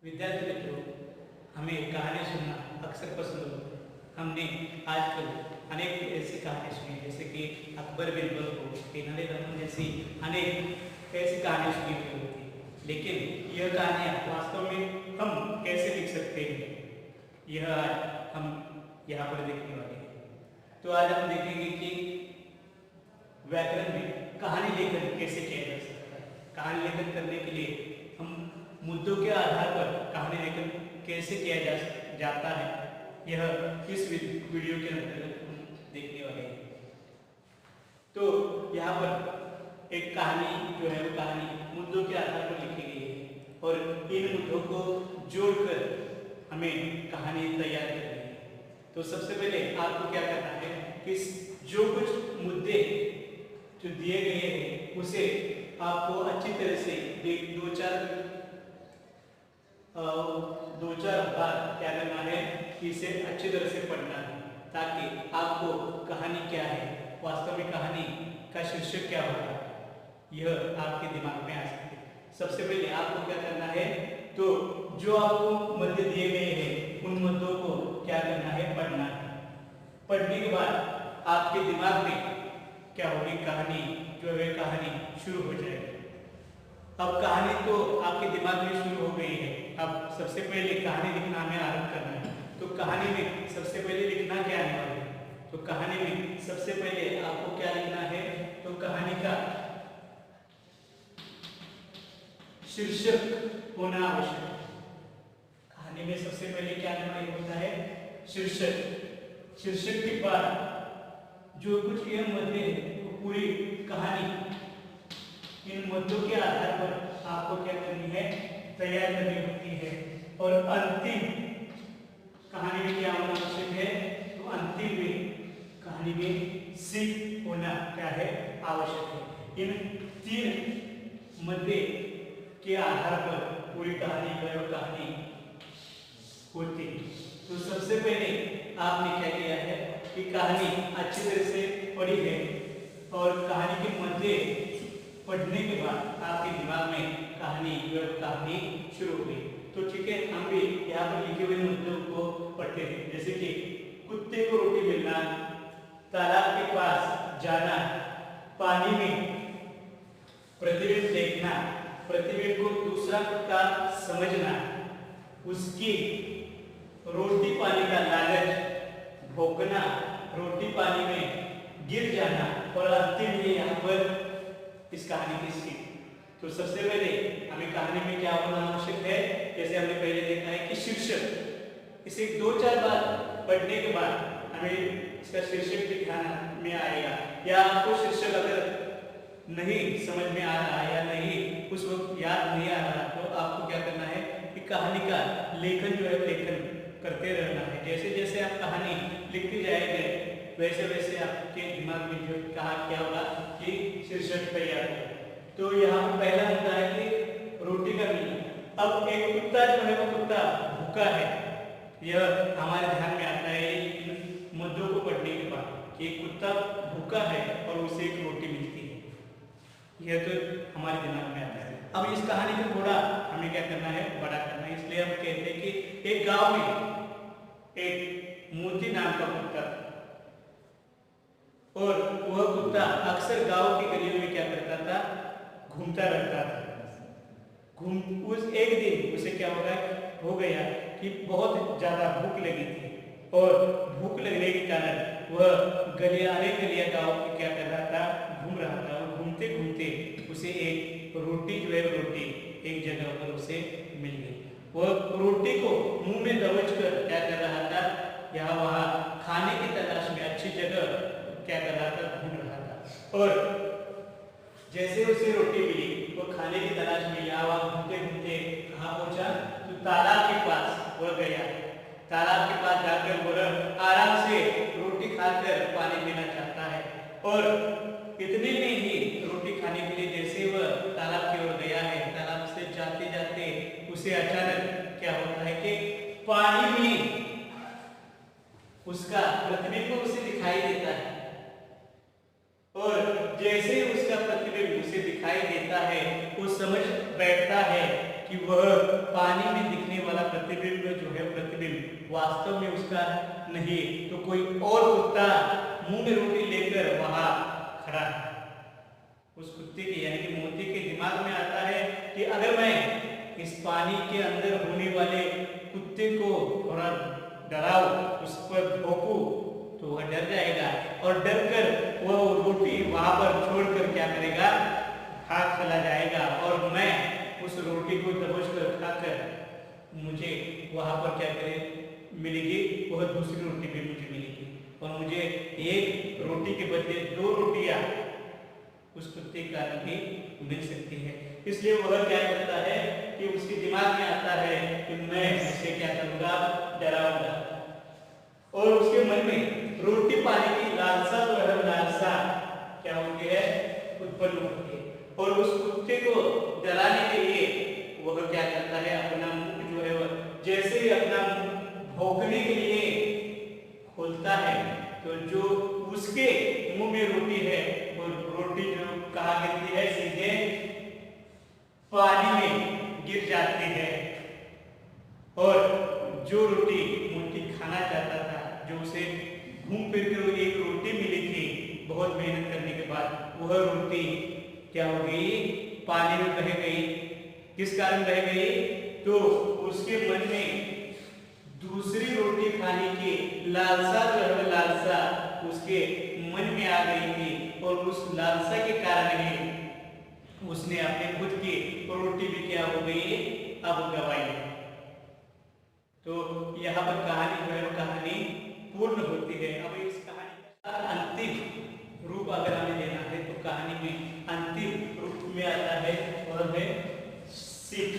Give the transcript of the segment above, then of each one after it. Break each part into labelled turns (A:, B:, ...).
A: विद्यार्थी मित्रों, हमें कहानी सुनना अक्सर पसंद होता है। हमने आजकल अनेक ऐसी कहानी सुनी, जैसे कि अकबर बिरबल को, तेनालीराम जैसी अनेक ऐसी कहानी सुनी हुई होती है। लेकिन यह कहानियाँ वास्तव में हम कैसे लिख सकते हैं, यह आज हम यहाँ पर देखने वाले हैं। तो आज हम देखेंगे कि व्याकरण में कहानी लेखन कैसे किया जा सकता है। कहानी लेखन करने के लिए हम मुद्दों के आधार पर कहानी लेखन कैसे किया जाता है, यह इस वीडियो के अंतर्गत हम देखने वाले हैं। तो यहाँ पर एक कहानी जो है वो कहानी मुद्दों के आधार पर लिखी गई है और इन मुद्दों को जोड़कर हमें कहानी तैयार करनी है। तो सबसे पहले आपको क्या करना है कि जो कुछ मुद्दे जो दिए गए हैं उसे आपको अच्छी तरह से दो चार बार क्या करना है कि इसे अच्छी तरह से पढ़ना है, ताकि आपको कहानी क्या है, वास्तव में कहानी का शीर्षक क्या होगा, यह आपके दिमाग में आ सकते हैं। सबसे पहले आपको क्या करना है, तो जो आपको मुद्दे दिए गए हैं उन मुद्दों को क्या करना है, पढ़ना है। पढ़ने के बाद आपके दिमाग में क्या होगी, कहानी जो है कहानी शुरू हो जाएगी। अब कहानी तो आपके दिमाग में शुरू हो गई है। अब सबसे पहले कहानी लिखना हमें आरंभ करना है। तो कहानी में सबसे पहले लिखना क्या आने वाला है, तो कहानी में सबसे पहले आपको क्या लिखना है, तो कहानी का शीर्षक होना आवश्यक है। कहानी में सबसे पहले क्या होता है, शीर्षक। शीर्षक के बाद जो कुछ यह मुद्दे हैं वो पूरी कहानी इन मुद्दों के आधार पर आपको क्या करनी है, तैयार करनी होती है। और अंतिम कहानी में क्या होना आवश्यक है, तो अंतिम में कहानी में सीख होना क्या है, आवश्यक है। इन तीन मुद्दे के आधार पर पूरी कहानी कहानी होती है। तो सबसे पहले आपने क्या किया है कि कहानी अच्छी तरह से पढ़ी है और कहानी के मुद्दे पढ़ने के बाद आपके दिमाग में कहानी शुरू हो गई। तो ठीक है, हम भी यहाँ पर लिखे हुए मुद्दों को पढ़ते हैं, जैसे कि कुत्ते को रोटी मिलना, तालाब के पास जाना, पानी में प्रतिबिंब देखना, प्रतिबिंब को दूसरा कुत्ता समझना, उसकी रोटी पानी का लालच, भौंकना, रोटी पानी में गिर जाना और अंतिम ये यहाँ पर इस कहानी की सीख। तो सबसे पहले हमें कहानी में क्या होना आवश्यक है, जैसे हमने पहले देखा है कि शीर्षक। इसे 2-4 बार पढ़ने के बाद हमें इसका शीर्षक दिखाना में आएगा, या आपको शीर्षक अगर नहीं समझ में आ रहा है या नहीं उस वक्त याद नहीं आ रहा, तो आपको क्या करना है कि कहानी का लेखन जो है लेखन करते रहना है। जैसे जैसे आप कहानी लिखते जाएंगे वैसे वैसे आपके दिमाग में जो कहा क्या होगा कि शीर्षक तैयार हो। तो यहाँ पर पहला मुद्दा है कि रोटी का मिलना। अब एक कुत्ता जो है वो कुत्ता भूखा है, यह हमारे ध्यान में आता है इन मुद्दों को पढ़ने के बाद कि एक कुत्ता भूखा है और उसे एक रोटी मिलती है, यह तो हमारे दिमाग में आता है। अब इस कहानी को थोड़ा हमें क्या करना है, बड़ा करना है। इसलिए हम कहते हैं कि एक गाँव में एक मोती नाम का कुत्ता, और वह कुत्ता अक्सर गांव की गलियों में क्या करता था, घूमता रहता था। उस एक दिन उसे क्या हो गया कि बहुत ज्यादा भूख लगी थी, और भूख लगने के कारण वह गलियां गांव में क्या कर रहा था, घूम रहा था। और घूमते घूमते उसे एक रोटी जो है रोटी एक जगह पर उसे मिल गई। वह रोटी को मुंह में दबोच कर क्या कर रहा था, यहाँ वहाँ खाने की तलाश में अच्छी जगह क्या कर रहा था, घूम रहा था। और जैसे उसे रोटी मिली वो खाने की तलाश में यहाँ वहाँ घूमते घूमते कहाँ पहुंचा, तो तालाब के पास वह गया। तालाब के पास जाकर वह आराम से रोटी खाकर पानी पीना चाहता है, और इतने में ही रोटी खाने के लिए जैसे वह तालाब की ओर गया है, तालाब से जाते जाते उसे अचानक क्या होता है कि पानी में उसका प्रतिबिंब उसे दिखाई देता है। और जैसे उसका प्रतिबिंब उसे दिखाई देता है वो समझ बैठता है कि वह पानी में दिखने वाला प्रतिबिंब जो है, प्रतिबिंब वास्तव में उसका नहीं, तो कोई और कुत्ता मुंह में रोटी लेकर वहां खड़ा है। उस कुत्ते के यानी कि मोती के दिमाग में आता है कि अगर मैं इस पानी के अंदर होने वाले कुत्ते को थोड़ा डराऊं, उस पर भौंकूं, तो वह डर जाएगा और डर कर वह रोटी वहां पर छोड़कर क्या करेगा, भाग चला जाएगा और मैं उस रोटी को दबोच कर खाकर मुझे वहां पर क्या करे मिलेगी, वह दूसरी रोटी भी मुझे मिलेगी और मुझे एक रोटी के बदले 2 रोटियां उस कुत्ते के कारण भी मिल सकती है। इसलिए वह क्या करता है कि उसके दिमाग में आता है कि मैं इसे क्या करूंगा, डराऊंगा, और उसके मन में रोटी पाने की लालसा जो है, लालसा क्या होती है, उत्पन्न होती है और उस कुत्ते को डराने के लिए वह क्या करता है, अपना मुंह जो है वह जैसे ही अपना मुंह भौंकने के लिए खोलता है तो जो उसके मुंह में रोटी है वो रोटी जो कहाँ गिरती है, सीधे पानी में गिर जाती है और जो रोटी मोती खाना चाहता था, जो उसे घूम फिर कर एक रोटी मिली थी बहुत मेहनत करने के बाद, वह रोटी क्या हो गई, पानी में बह गई। किस कारण बह गई, तो उसके मन में दूसरी रोटी खाने की लालसा जो है, लालसा उसके मन में आ गई थी और उस लालसा के कारण ही उसने अपने खुद की रोटी भी क्या हो गई, अब गवाई। तो यहाँ पर कहानी जो है, कहानी पूर्ण होती है। अब इस कहानी का अंतिम रूप अगर हमें देना है तो कहानी में अंतिम रूप में आता है और है सीख,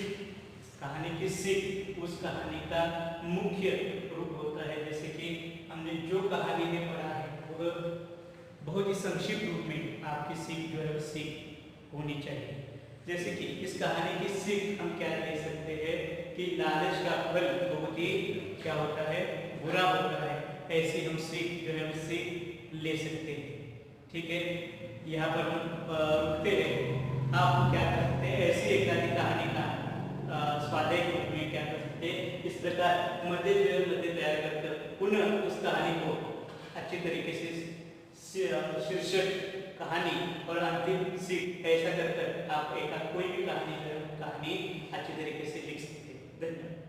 A: कहानी की सीख उस कहानी का मुख्य रूप होता है। जैसे कि हमने जो कहानी में पढ़ा है वह बहुत ही संक्षिप्त रूप में आपकी सीख जो है सीख होनी चाहिए। जैसे कि इस कहानी की सीख हम क्या ले सकते हैं कि लालच का फल बहुत ही क्या होता है, बुरा होता है। ऐसी हम सीख जो है हम सीख ले सकते हैं। ठीक है, यहाँ पर हम रुकते हैं। आप क्या कर सकते हैं, ऐसी एक कहानी का स्वाध्याय के रूप में क्या कर सकते हैं, इस प्रकार मध्य तैयार कर पुनः उस कहानी को अच्छी तरीके से शीर्षक, कहानी और अंतिम सीख ऐसा कर आप एक कोई भी कहानी अच्छी तरीके से लिख सकते हैं। धन्यवाद।